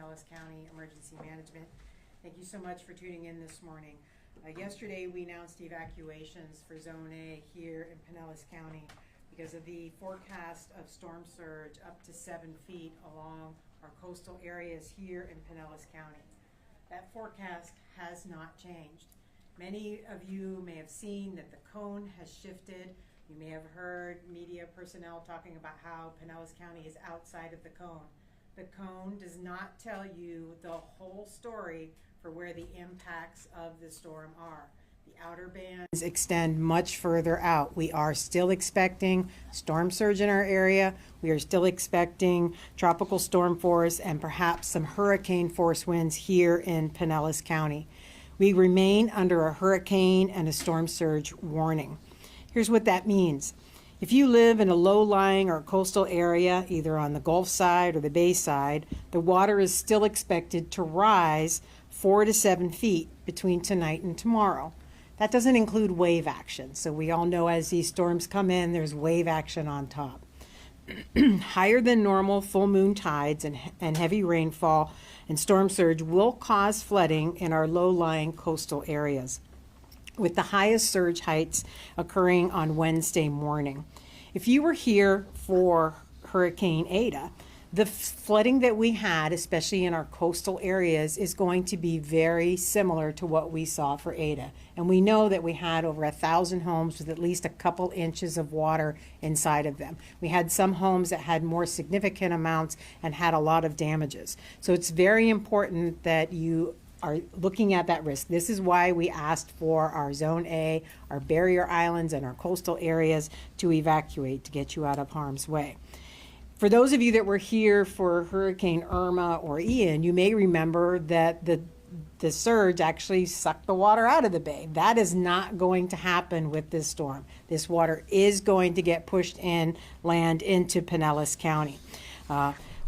Pinellas County Emergency Management. Thank you so much for tuning in this morning. Yesterday we announced evacuations for Zone A here in Pinellas County because of the forecast of storm surge up to 7 feet along our coastal areas here in Pinellas County. That forecast has not changed. Many of you may have seen that the cone has shifted. You may have heard media personnel talking about how Pinellas County is outside of the cone. The cone does not tell you the whole story for where the impacts of the storm are. The outer bands extend much further out. We are still expecting storm surge in our area. We are still expecting tropical storm force and perhaps some hurricane force winds here in Pinellas County. We remain under a hurricane and a storm surge warning. Here's what that means. If you live in a low-lying or coastal area, either on the Gulf side or the Bay side, the water is still expected to rise 4 to 7 feet between tonight and tomorrow. That doesn't include wave action. So we all know as these storms come in, there's wave action on top. Higher than normal full moon tides and heavy rainfall and storm surge will cause flooding in our low-lying coastal areas, with the highest surge heights occurring on Wednesday morning. If you were here for Hurricane Ada, the flooding that we had, especially in our coastal areas, is going to be very similar to what we saw for Ada. And we know that we had over 1,000 homes with at least a couple inches of water inside of them. We had some homes that had more significant amounts and had a lot of damages. So it's very important that you are looking at that risk. This is why we asked for our Zone A, our barrier islands, and our coastal areas to evacuate to get you out of harm's way. For those of you that were here for Hurricane Irma or Ian, you may remember that the surge actually sucked the water out of the bay. That is not going to happen with this storm. This water is going to get pushed inland into Pinellas County.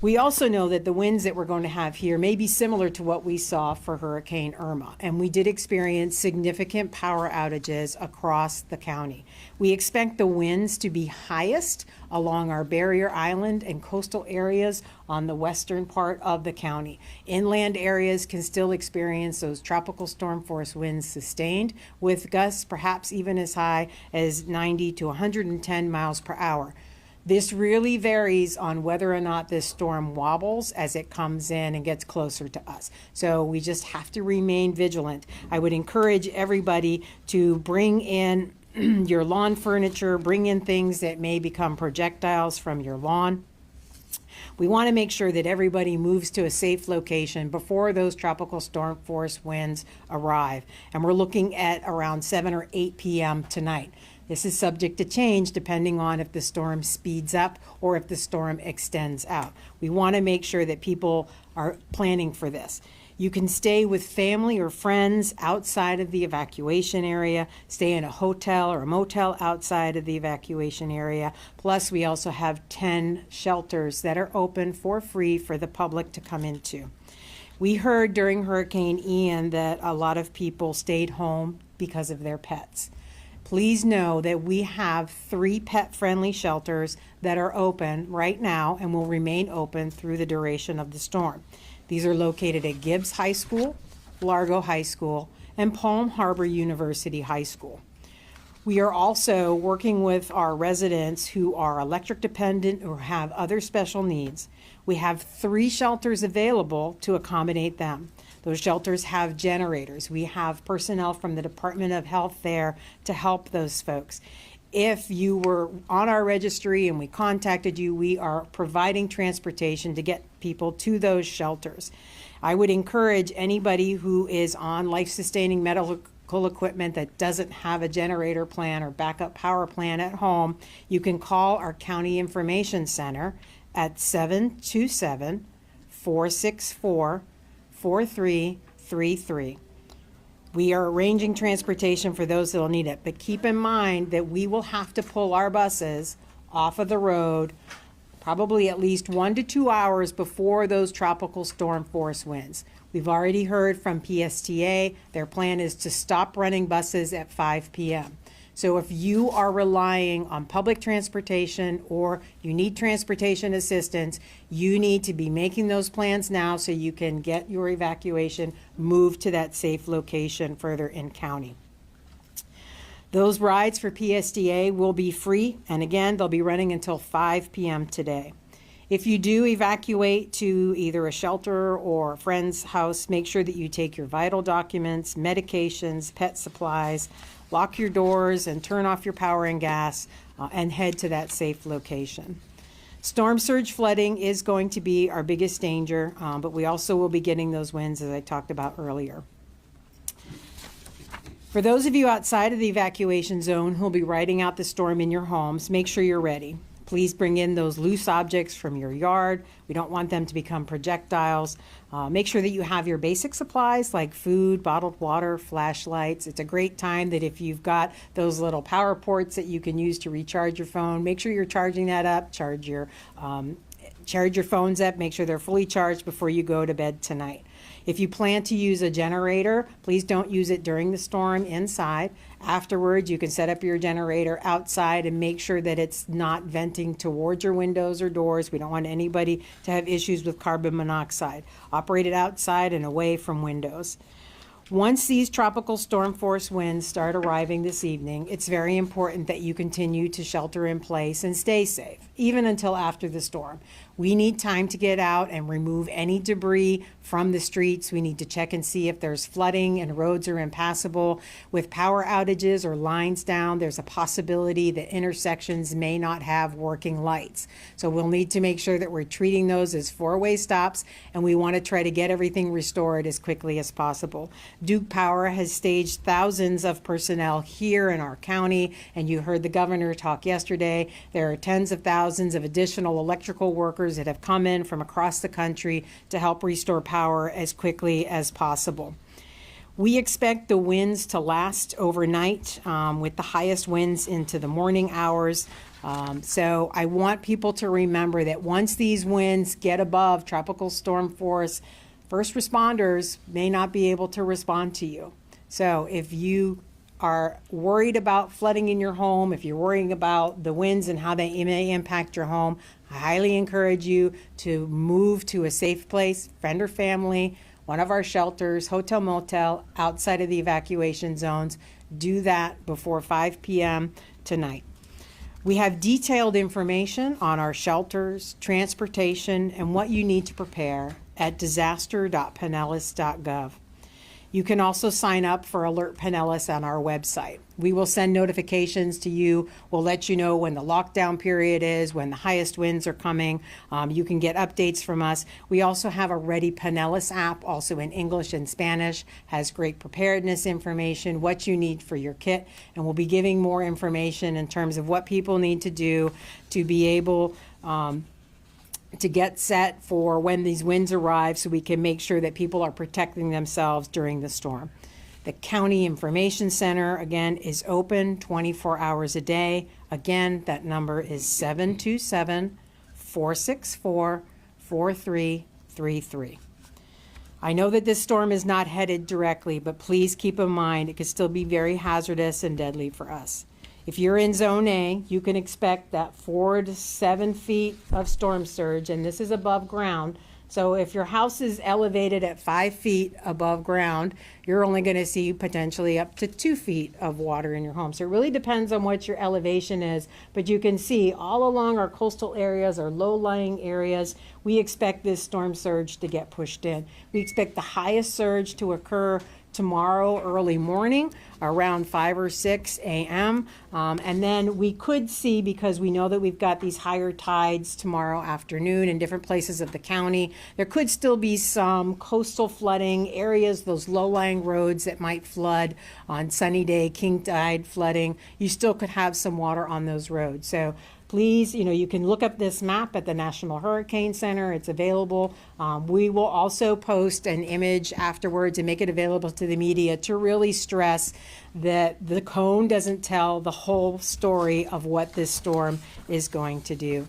We also know that the winds that we're going to have here may be similar to what we saw for Hurricane Irma, and we did experience significant power outages across the county. We expect the winds to be highest along our barrier island and coastal areas on the western part of the county. Inland areas can still experience those tropical storm force winds sustained, with gusts perhaps even as high as 90 to 110 miles per hour. This really varies on whether or not this storm wobbles as it comes in and gets closer to us. So we just have to remain vigilant. I would encourage everybody to bring in your lawn furniture, bring in things that may become projectiles from your lawn. We want to make sure that everybody moves to a safe location before those tropical storm force winds arrive. And we're looking at around 7 or 8 p.m. tonight. This is subject to change depending on if the storm speeds up or if the storm extends out. We want to make sure that people are planning for this. You can stay with family or friends outside of the evacuation area, stay in a hotel or a motel outside of the evacuation area. Plus, we also have 10 shelters that are open for free for the public to come into. We heard during Hurricane Ian that a lot of people stayed home because of their pets. Please know that we have 3 pet-friendly shelters that are open right now and will remain open through the duration of the storm. These are located at Gibbs High School, Largo High School, and Palm Harbor University High School. We are also working with our residents who are electric dependent or have other special needs. We have 3 shelters available to accommodate them. Those shelters have generators. We have personnel from the Department of Health there to help those folks. If you were on our registry and we contacted you, we are providing transportation to get people to those shelters. I would encourage anybody who is on life-sustaining medical equipment that doesn't have a generator plan or backup power plan at home, you can call our County Information Center at 727-464-4333. We are arranging transportation for those that will need it, but keep in mind that we will have to pull our buses off of the road probably at least 1 to 2 hours before those tropical storm force winds. We've already heard from PSTA, their plan is to stop running buses at 5 p.m. So if you are relying on public transportation or you need transportation assistance, you need to be making those plans now so you can get your evacuation moved to that safe location further in county. Those rides for PSDA will be free, and again, they'll be running until 5 p.m. today. If you do evacuate to either a shelter or a friend's house, make sure that you take your vital documents, medications, pet supplies, lock your doors and turn off your power and gas, and head to that safe location. Storm surge flooding is going to be our biggest danger, but we also will be getting those winds as I talked about earlier. For those of you outside of the evacuation zone who will be riding out the storm in your homes, make sure you're ready. Please bring in those loose objects from your yard. We don't want them to become projectiles. Make sure that you have your basic supplies like food, bottled water, flashlights. It's a great time that if you've got those little power ports that you can use to recharge your phone, make sure you're charging that up. Charge your phones up. Make sure they're fully charged before you go to bed tonight. If you plan to use a generator, please don't use it during the storm inside. Afterwards, you can set up your generator outside and make sure that it's not venting towards your windows or doors. We don't want anybody to have issues with carbon monoxide. Operate it outside and away from windows. Once these tropical storm force winds start arriving this evening, it's very important that you continue to shelter in place and stay safe, even until after the storm. We need time to get out and remove any debris from the streets. We need to check and see if there's flooding and roads are impassable. With power outages or lines down, there's a possibility that intersections may not have working lights. So we'll need to make sure that we're treating those as four-way stops, and we want to try to get everything restored as quickly as possible. Duke Power has staged thousands of personnel here in our county, and you heard the governor talk yesterday. There are tens of thousands of additional electrical workers that have come in from across the country to help restore power as quickly as possible. We expect the winds to last overnight with the highest winds into the morning hours. So I want people to remember that once these winds get above tropical storm force, first responders may not be able to respond to you. So if you are worried about flooding in your home, if you're worrying about the winds and how they may impact your home, I highly encourage you to move to a safe place, friend or family, one of our shelters, hotel, motel, outside of the evacuation zones. Do that before 5 p.m. tonight. We have detailed information on our shelters, transportation, and what you need to prepare at disaster.pinellas.gov. You can also sign up for Alert Pinellas on our website. We will send notifications to you. We'll let you know when the lockdown period is, when the highest winds are coming. You can get updates from us. We also have a Ready Pinellas app, also in English and Spanish, has great preparedness information, what you need for your kit, and we'll be giving more information in terms of what people need to do to be able to get set for when these winds arrive so we can make sure that people are protecting themselves during the storm. The County Information Center, again, is open 24 hours a day. Again, that number is 727-464-4333. I know that this storm is not headed directly, but please keep in mind it could still be very hazardous and deadly for us. If you're in Zone A, you can expect that 4 to 7 feet of storm surge, and this is above ground. So if your house is elevated at 5 feet above ground, you're only going to see potentially up to 2 feet of water in your home. So it really depends on what your elevation is, but you can see all along our coastal areas, our low-lying areas, we expect this storm surge to get pushed in. We expect the highest surge to occur tomorrow early morning around 5 or 6 a.m. And then we could see, because we know that we've got these higher tides tomorrow afternoon in different places of the county, there could still be some coastal flooding areas, those low-lying roads that might flood on sunny day, king tide flooding. You still could have some water on those roads. So please, you can look up this map at the National Hurricane Center. It's available. We will also post an image afterwards and make it available to the media to really stress that the cone doesn't tell the whole story of what this storm is going to do.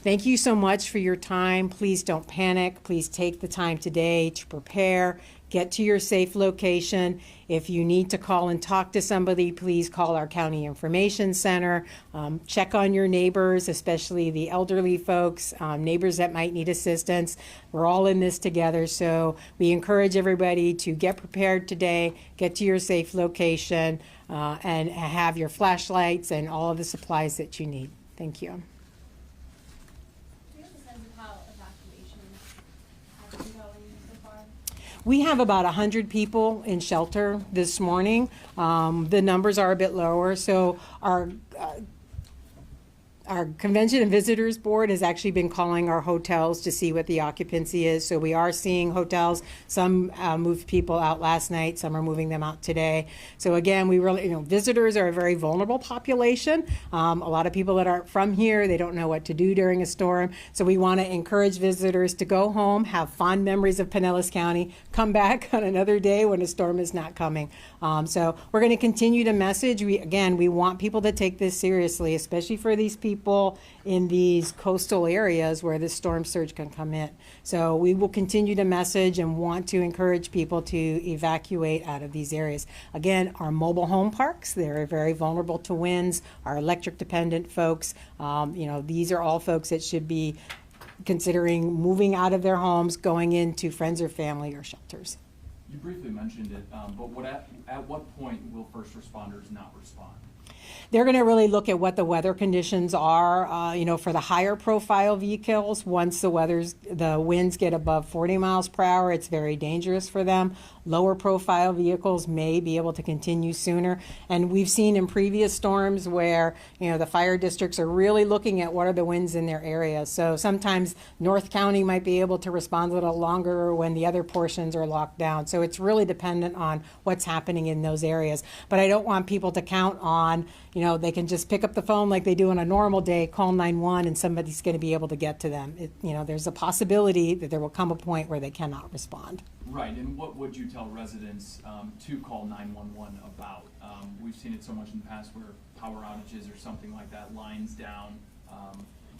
Thank you so much for your time. Please don't panic. Please take the time today to prepare. Get to your safe location. If you need to call and talk to somebody, please call our County Information Center. Check on your neighbors, especially the elderly folks, neighbors that might need assistance. We're all in this together, so we encourage everybody to get prepared today, get to your safe location, and have your flashlights and all of the supplies that you need. Thank you. We have about 100 people in shelter this morning. The numbers are a bit lower, so our Convention and Visitors Board has actually been calling our hotels to see what the occupancy is. So we are seeing hotels. Some moved people out last night. Some are moving them out today. So again, we really, visitors are a very vulnerable population. A lot of people that aren't from here, they don't know what to do during a storm. So we want to encourage visitors to go home, have fond memories of Pinellas County, come back on another day when a storm is not coming. So we're going to continue to message. We want people to take this seriously, especially for these people in these coastal areas where the storm surge can come in. So we will continue to message and want to encourage people to evacuate out of these areas. Again, our mobile home parks, they're very vulnerable to winds. Our electric dependent folks, these are all folks that should be considering moving out of their homes, going into friends or family or shelters. You briefly mentioned it, but at what point will first responders not respond? They're going to really look at what the weather conditions are, for the higher profile vehicles. Once the winds get above 40 miles per hour, it's very dangerous for them. Lower profile vehicles may be able to continue sooner. And we've seen in previous storms where, the fire districts are really looking at what are the winds in their area. So sometimes North County might be able to respond a little longer when the other portions are locked down. So it's really dependent on what's happening in those areas. But I don't want people to count on, they can just pick up the phone like they do on a normal day, call 911, and somebody's going to be able to get to them. There's a possibility that there will come a point where they cannot respond. Right, and what would you tell residents to call 911 about? We've seen it so much in the past where power outages or something like that, lines down,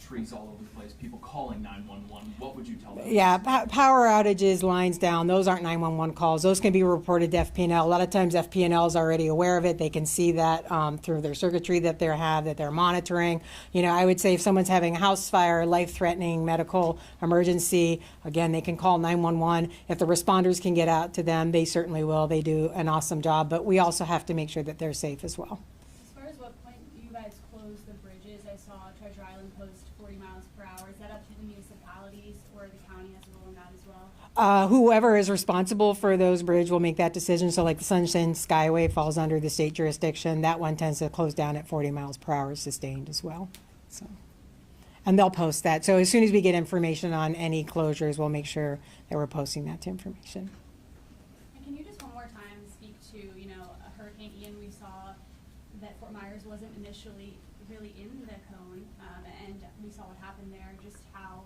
trees all over the place, people calling 911. What would you tell them? Yeah, power outages, lines down, those aren't 911 calls. Those can be reported to FP&L. A lot of times FP&L is already aware of it. They can see that through their circuitry that they're monitoring. I would say if someone's having a house fire, life-threatening medical emergency, again, they can call 911. If the responders can get out to them, they certainly will. They do an awesome job, but we also have to make sure that they're safe as well. As far as what point you guys close the bridges, I saw Treasure Island post 40 miles per hour. Is that up to the municipalities or the county has a role in that as well? Whoever is responsible for those bridges will make that decision. So like the Sunshine Skyway falls under the state jurisdiction. That one tends to close down at 40 miles per hour sustained as well. So, and they'll post that. So as soon as we get information on any closures, we'll make sure that we're posting that to information. And can you just one more time speak to, Hurricane Ian? We saw that Fort Myers wasn't initially really in the cone, and we saw what happened there, just how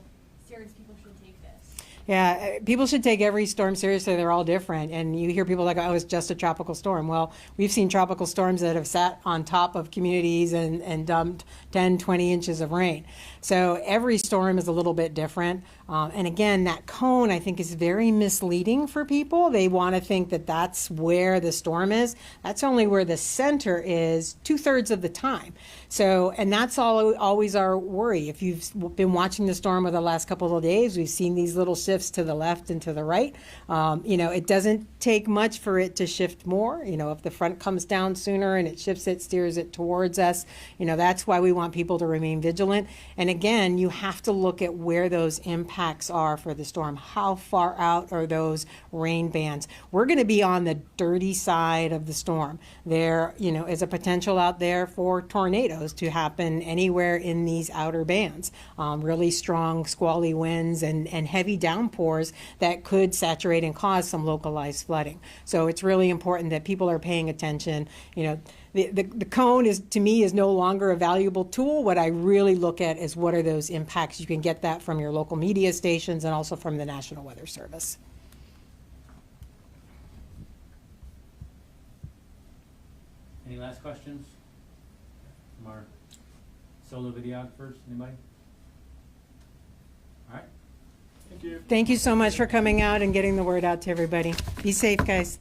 serious people should take this. Yeah, people should take every storm seriously. They're all different. And you hear people like, oh, it's just a tropical storm. Well, we've seen tropical storms that have sat on top of communities and dumped 10, 20 inches of rain. So every storm is a little bit different. And again, that cone, I think, is very misleading for people. They want to think that that's where the storm is. That's only where the center is 2/3 of the time. So, and that's always our worry. If you've been watching the storm over the last couple of days, we've seen these little shifts to the left and to the right. It doesn't take much for it to shift more. If the front comes down sooner and it shifts it, steers it towards us, that's why we want people to remain vigilant. And again, you have to look at where those impacts are for the storm. How far out are those rain bands? We're going to be on the dirty side of the storm. There, is a potential out there for tornadoes to happen anywhere in these outer bands. Really strong squally winds and heavy downpours that could saturate and cause some localized flooding. So it's really important that people are paying attention. The cone to me is no longer a valuable tool. What I really look at is what are those impacts. You can get that from your local media stations and also from the National Weather Service. Any last questions from our solo videographers? Anybody? Thank you so much for coming out and getting the word out to everybody. Be safe, guys.